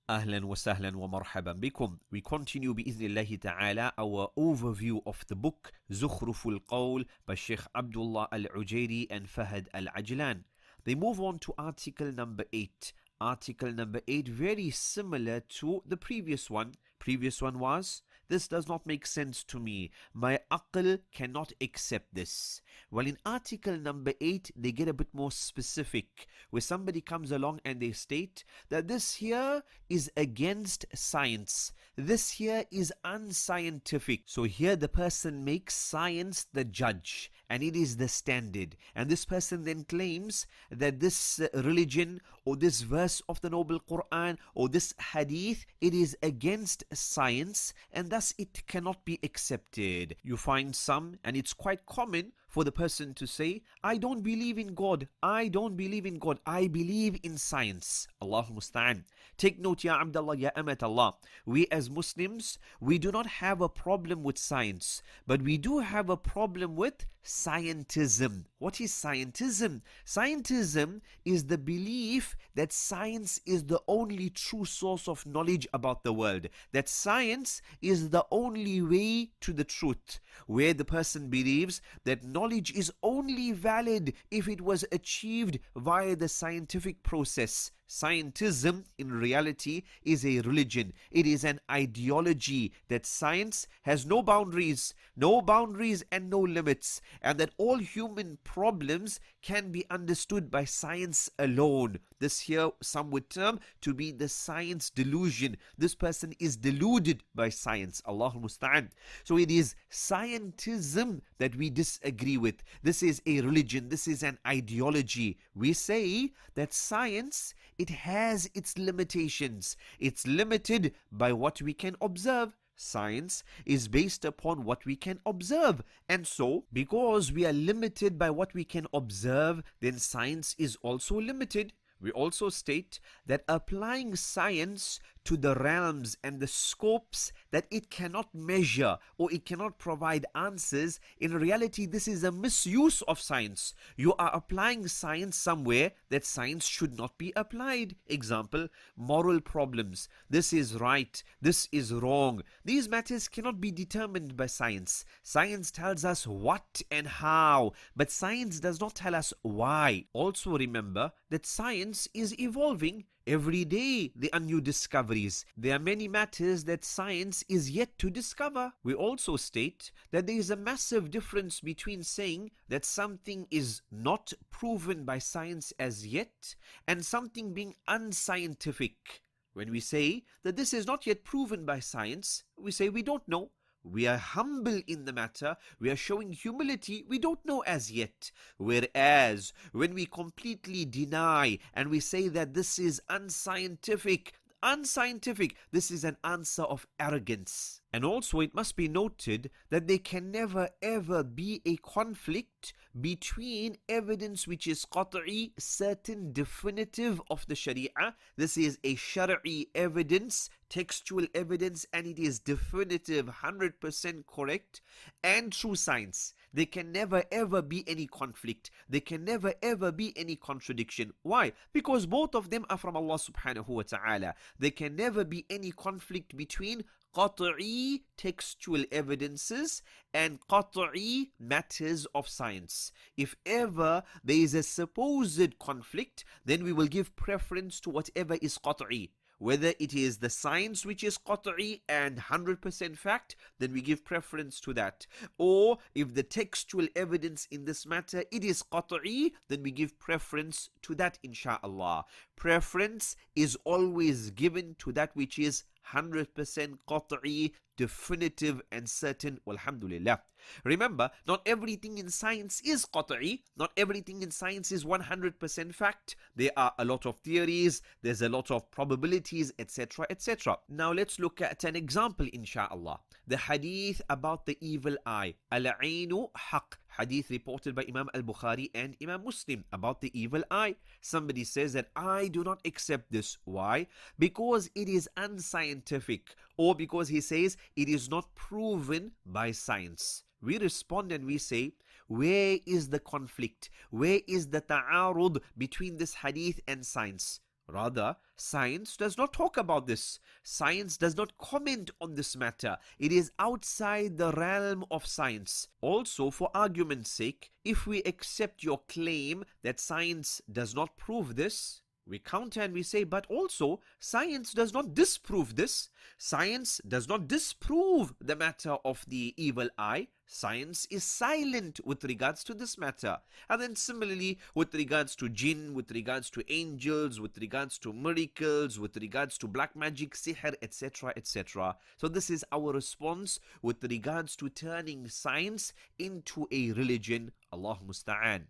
Ahlan wa sahlan wa marhaban bikum. We continue bi'idhnillahi ta'ala our overview of the book Zukhruf al Qawl by Shaykh Abdullah al Ujairi and Fahd al Ajlan. They move on to article number 8. Article number 8 very similar to the previous one. Previous one was, this does not make sense to me. My aql cannot accept this. Well, in article number 8, they get a bit more specific, where somebody comes along and they state that this here is against science. This here is unscientific. So here the person makes science the judge, and it is the standard. And this person then claims that this religion or this verse of the Noble Quran or this hadith, it is against science, and thus it cannot be accepted. You find some, and it's quite common for the person to say, I don't believe in God, I don't believe in God, I believe in science. Allahu musta'an. Take note, Ya Abdullah, Ya Amat Allah. We as Muslims, we do not have a problem with science, but we do have a problem with scientism. What is scientism? Scientism is the belief that science is the only true source of knowledge about the world, that science is the only way to the truth, where the person believes that knowledge is only valid if it was achieved via the scientific process. Scientism, in reality, is a religion. It is an ideology that science has no boundaries and no limits, and that all human problems can be understood by science alone. This here some would term to be the science delusion. This person is deluded by science. Allahu musta'an. So it is scientism that we disagree with. This is a religion. This is an ideology. We say that science, it has its limitations. It's limited by what we can observe. Science is based upon what we can observe. And so, because we are limited by what we can observe, then science is also limited. We also state that applying science to the realms and the scopes that it cannot measure or it cannot provide answers, in reality this is a misuse of science. You are applying science somewhere that science should not be applied. Example, moral problems. This is right, this is wrong. These matters cannot be determined by science. Science tells us what and how, but science does not tell us why. Also remember that science is evolving. Every day there are new discoveries. There are many matters that science is yet to discover. We also state that there is a massive difference between saying that something is not proven by science as yet and something being unscientific. When we say that this is not yet proven by science, we say we don't know. We are humble in the matter. We are showing humility. We don't know as yet. Whereas when we completely deny and we say that this is unscientific, this is an answer of arrogance. And also it must be noted that there can never ever be a conflict between evidence which is qat'i, certain, definitive of the Sharia. This is a Shari'i evidence, textual evidence, and it is definitive, 100% correct, and true science. There can never ever be any conflict. There can never ever be any contradiction. Why? Because both of them are from Allah subhanahu wa ta'ala. There can never be any conflict between qat'i textual evidences and qat'i matters of science. If ever there is a supposed conflict, then we will give preference to whatever is qat'i. Whether it is the science which is qat'i and 100% fact, then we give preference to that. Or if the textual evidence in this matter, it is qat'i, then we give preference to that, insha'Allah. Preference is always given to that which is 100% qat'i, definitive and certain. Walhamdulillah. Remember, not everything in science is qat'i. Not everything in science is 100% fact. There are a lot of theories, there's a lot of probabilities, etc., etc. Now let's look at an example, insha'Allah. The hadith about the evil eye. Al-ainu haq. Hadith reported by Imam al-Bukhari and Imam Muslim about the evil eye. Somebody says that I do not accept this. Why? Because it is unscientific, or because he says it is not proven by science. We respond and we say, where is the conflict? Where is the ta'arud between this hadith and science? Rather, science does not talk about this. Science does not comment on this matter. It is outside the realm of science. Also, for argument's sake, if we accept your claim that science does not prove this, we counter and we say, but also science does not disprove this. Science does not disprove the matter of the evil eye. Science is silent with regards to this matter. And then similarly, with regards to jinn, with regards to angels, with regards to miracles, with regards to black magic, sihr, etc., etc. So this is our response with regards to turning science into a religion. Allah musta'an.